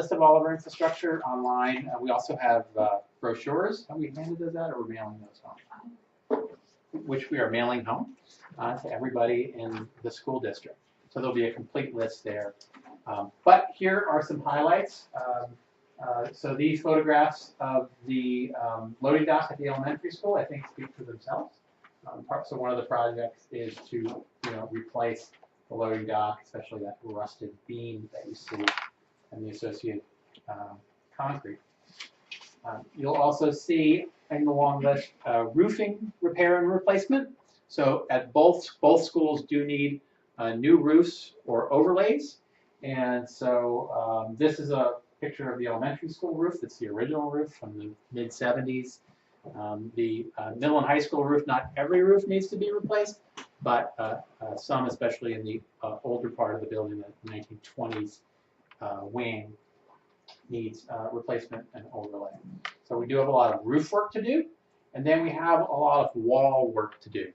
list of all of our infrastructure online. We also have brochures. Have we handed those out, or we're mailing those home? Which we are mailing home to everybody in the school district. So there'll be a complete list there. But here are some highlights. So these photographs of the loading dock at the elementary school, I think, speak for themselves. So one of the projects is to replace the loading dock, especially that rusted beam that you see and the associated concrete. You'll also see along this roofing repair and replacement. So at both schools do need new roofs or overlays. And so this is a picture of the elementary school roof. It's the original roof from the mid-70s. The middle and high school roof, not every roof needs to be replaced, but some, especially in the older part of the building, the 1920s wing, needs replacement and overlay. So we do have a lot of roof work to do, and then we have a lot of wall work to do.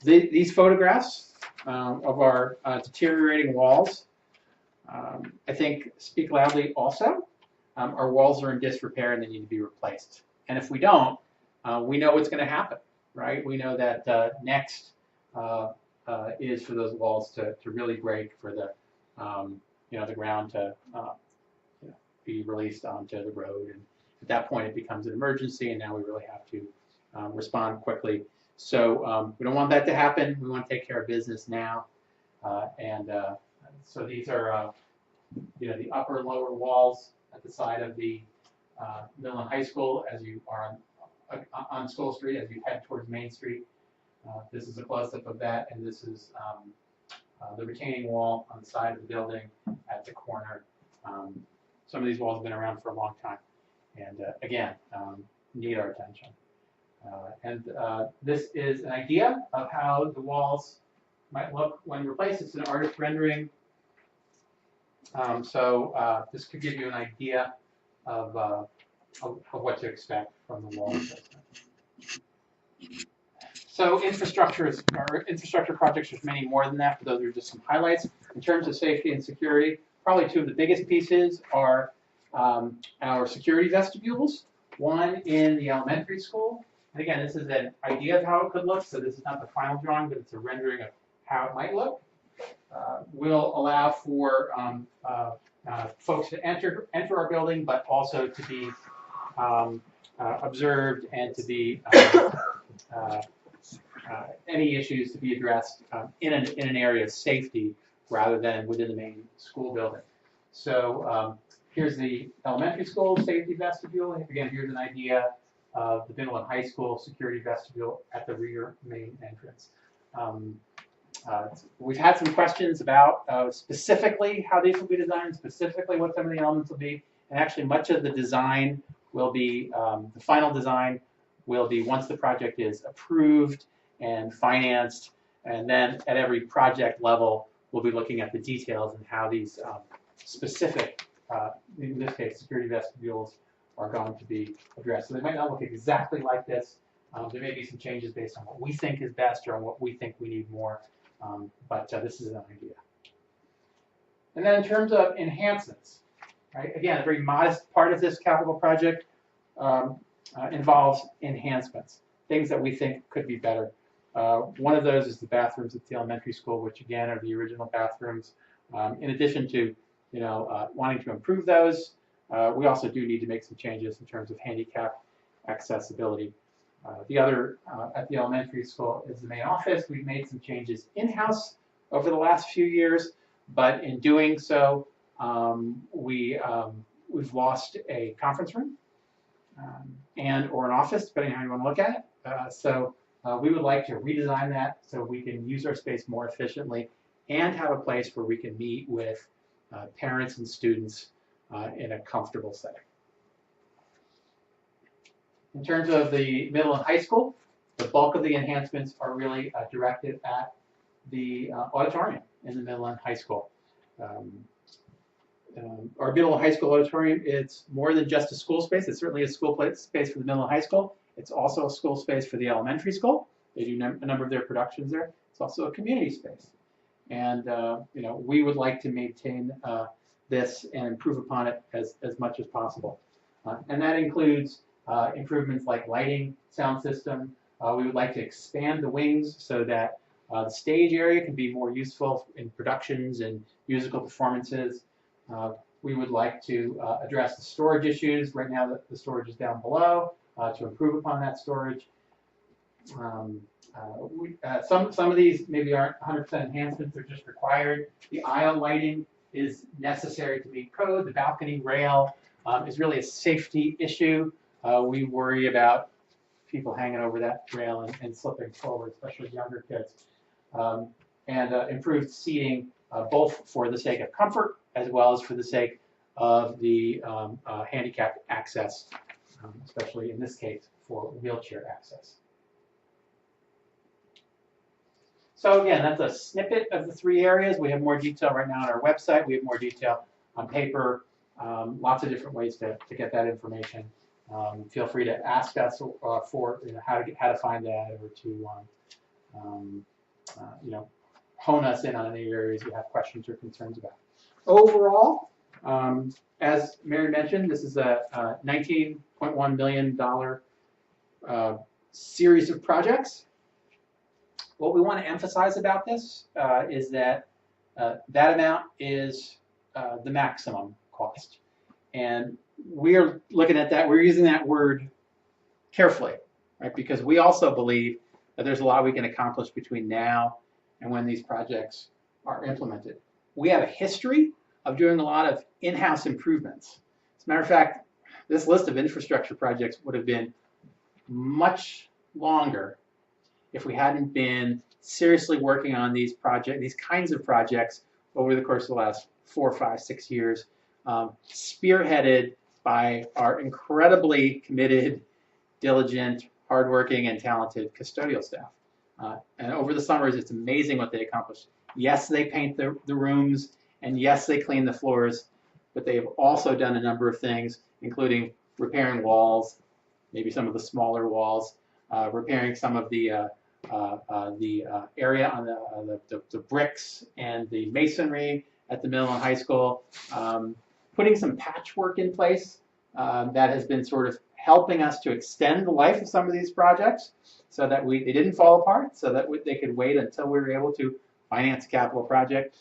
These photographs of our deteriorating walls, I think, speak loudly also. Our walls are in disrepair and they need to be replaced. And if we don't, we know what's going to happen, right? We know that next is for those walls to really break, for the the ground to be released onto the road, and at that point it becomes an emergency, and now we really have to respond quickly. So we don't want that to happen. We want to take care of business now, so these are the upper and lower walls at the side of the middle and high school as you are on School Street as you head towards Main Street. This is a close-up of that, and this is the retaining wall on the side of the building at the corner. Some of these walls have been around for a long time, and again, need our attention. This is an idea of how the walls might look when replaced. It's an artist rendering. This could give you an idea of what to expect from the wall replacement. So infrastructure projects, there's many more than that, but those are just some highlights. In terms of safety and security, probably two of the biggest pieces are our security vestibules, one in the elementary school. And again, this is an idea of how it could look, so this is not the final drawing, but it's a rendering of how it might look. Will allow for folks to enter our building, but also to be observed and to be any issues to be addressed in an area of safety rather than within the main school building. So here's the elementary school safety vestibule. Again, here's an idea of the middle and high school security vestibule at the rear main entrance. We've had some questions about specifically how these will be designed, specifically what some of the elements will be, and actually much of the design will be, the final design will be once the project is approved and financed, and then at every project level we'll be looking at the details and how these specific, in this case, security vestibules are going to be addressed. So they might not look exactly like this. There may be some changes based on what we think is best or on what we think we need more, but this is an idea. And then in terms of enhancements, right? Again, a very modest part of this capital project involves enhancements, things that we think could be better. One of those is the bathrooms at the elementary school, which again are the original bathrooms. In addition to wanting to improve those, we also do need to make some changes in terms of handicap accessibility. The other at the elementary school is the main office. We've made some changes in-house over the last few years, but in doing so, we've lost a conference room and or an office, depending on how you want to look at it. So we would like to redesign that so we can use our space more efficiently and have a place where we can meet with parents and students in a comfortable setting. In terms of the middle and high school, the bulk of the enhancements are really directed at the auditorium in the middle and high school. Our middle and high school auditorium, it's more than just a school space. It's certainly a school space for the middle and high school. It's also a school space for the elementary school. They do a number of their productions there. It's also a community space. And we would like to maintain this and improve upon it as much as possible. And that includes improvements like lighting, sound system. We would like to expand the wings so that the stage area can be more useful in productions and musical performances. We would like to address the storage issues. Right now, the storage is down below to improve upon that storage. Some of these maybe aren't 100% enhancements, they're just required. The aisle lighting is necessary to meet code. The balcony rail is really a safety issue. We worry about people hanging over that rail and slipping forward, especially younger kids. And improved seating, both for the sake of comfort as well as for the sake of the handicapped access, especially in this case for wheelchair access. So again, that's a snippet of the 3 areas. We have more detail right now on our website. We have more detail on paper, lots of different ways to get that information. Feel free to ask us for how to find that, or to hone us in on any areas you have questions or concerns about. Overall, as Mary mentioned, this is a $19.1 million series of projects. What we want to emphasize about this is that that amount is the maximum cost. And we're looking at that, we're using that word carefully, right? Because we also believe that there's a lot we can accomplish between now and when these projects are implemented. We have a history of doing a lot of in-house improvements. As a matter of fact, this list of infrastructure projects would have been much longer if we hadn't been seriously working on these kinds of projects over the course of the last 4, 5, 6 years, spearheaded by our incredibly committed, diligent, hardworking, and talented custodial staff. And over the summers, it's amazing what they accomplish. Yes, they paint the rooms, and yes, they clean the floors, but they have also done a number of things, including repairing walls, maybe some of the smaller walls, repairing some of the area on the bricks and the masonry at the middle and high school, putting some patchwork in place that has been sort of helping us to extend the life of some of these projects so that they didn't fall apart, so that they could wait until we were able to finance a capital project.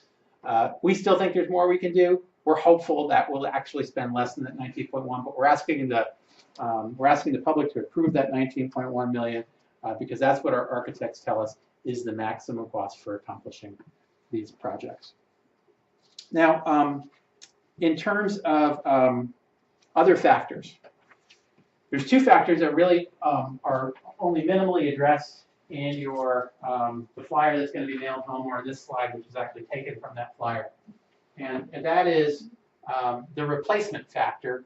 We still think there's more we can do. We're hopeful that we'll actually spend less than that 19.1, but we're asking the public to approve that 19.1 million because that's what our architects tell us is the maximum cost for accomplishing these projects. Now, in terms of other factors, there's 2 factors that really are only minimally addressed in your the flyer that's going to be mailed home, or this slide, which is actually taken from that flyer. And that is the replacement factor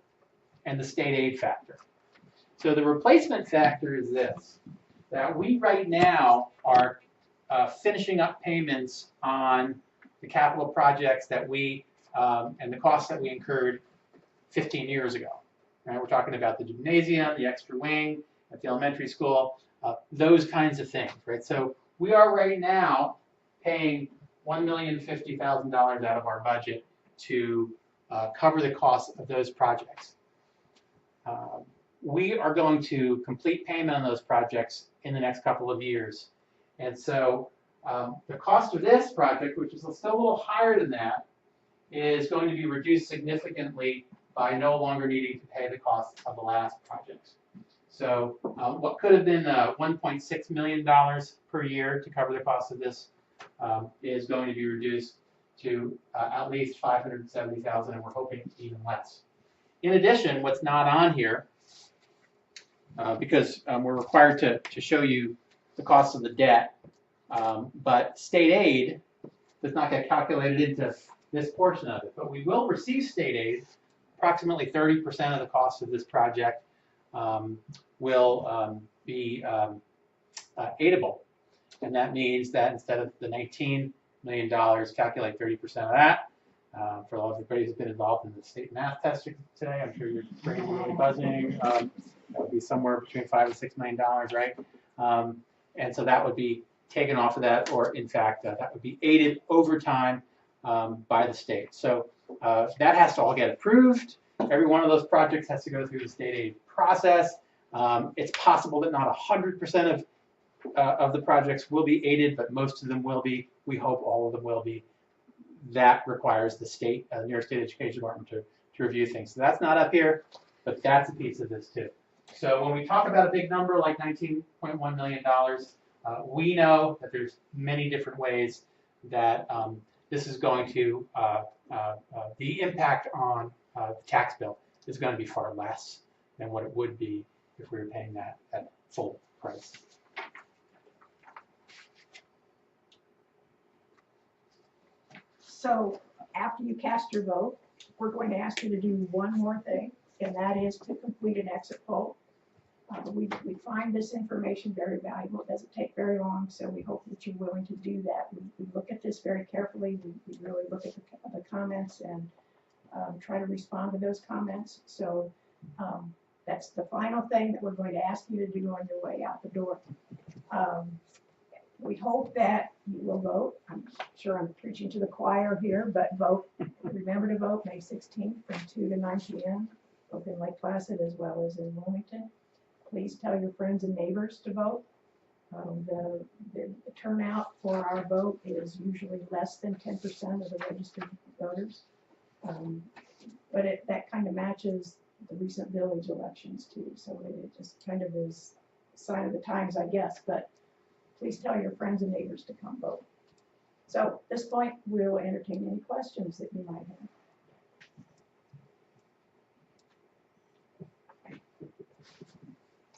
and the state aid factor. So the replacement factor is this, that we right now are finishing up payments on the capital projects that we, and the costs that we incurred 15 years ago. Right? We're talking about the gymnasium, the extra wing at the elementary school, those kinds of things. Right? So we are right now paying $1,050,000 out of our budget to cover the cost of those projects. We are going to complete payment on those projects in the next couple of years. And so the cost of this project, which is still a little higher than that, is going to be reduced significantly by no longer needing to pay the cost of the last projects. So what could have been $1.6 million per year to cover the cost of this is going to be reduced to at least $570,000, and we're hoping even less. In addition, what's not on here, because we're required to show you the cost of the debt, but state aid does not get calculated into this portion of it. But we will receive state aid. Approximately 30% of the cost of this project will be aidable. And that means that instead of the $19 million, calculate 30% of that. For all everybody who's been involved in the state math test today, I'm sure your brains are really buzzing. That would be somewhere between $5 and $6 million, right? And so that would be taken off of that, or in fact, that would be aided over time by the state. So that has to all get approved. Every one of those projects has to go through the state aid process. It's possible that not 100% of the projects will be aided, but most of them will be. We hope all of them will be. That requires the state, New York State Education Department to review things. So that's not up here, but that's a piece of this too. So when we talk about a big number like $19.1 million, we know that there's many different ways that this is going to, the impact on the tax bill is going to be far less than what it would be if we were paying that at full price. So after you cast your vote, we're going to ask you to do one more thing, and that is to complete an exit poll. We find this information very valuable. It doesn't take very long, so we hope that you're willing to do that. We look at this very carefully. We really look at the comments and try to respond to those comments. So that's the final thing that we're going to ask you to do on your way out the door. We hope that you will vote. I'm sure I'm preaching to the choir here, but vote. Remember to vote May 16th from 2 to 9 p.m., both in Lake Placid as well as in Wilmington. Please tell your friends and neighbors to vote. The turnout for our vote is usually less than 10% of the registered voters. But that kind of matches the recent village elections too. So it just kind of is a sign of the times, I guess. But please tell your friends and neighbors to come vote. So at this point, we'll entertain any questions that you might have.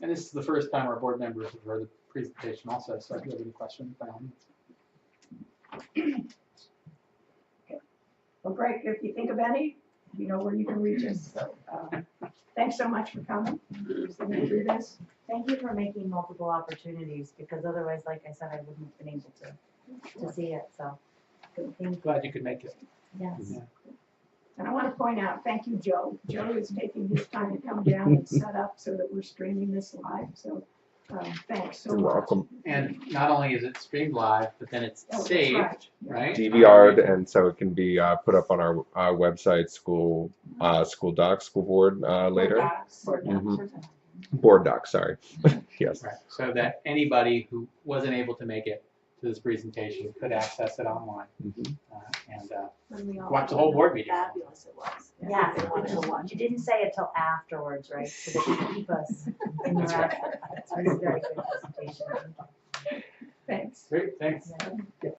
And this is the first time our board members have heard the presentation also, so if you have any questions, by all means. Okay. Well, great. If you think of any, you know where you can reach us. So thanks so much for coming. Through this. Thank you for making multiple opportunities, because otherwise, like I said, I wouldn't have been able to see it. So thank you. Glad you could make it. Yes. Yeah. And I want to point out, thank you, Joe. Joe is taking his time to come down and set up so that we're streaming this live. So thanks so You're much. welcome. And not only is it streamed live, but then it's Oh, that's saved, right. right? DVR'd, and so it can be put up on our website, school docs, school board later. Board docs, sorry. Yes. Right. So that anybody who wasn't able to make it to this presentation could access it online and watch the whole board meeting. Fabulous it was. Yeah, Wonderful. you didn't say it till afterwards, right? So that you keep us in the right. It's a very good presentation. Thanks. Great, thanks. Yeah.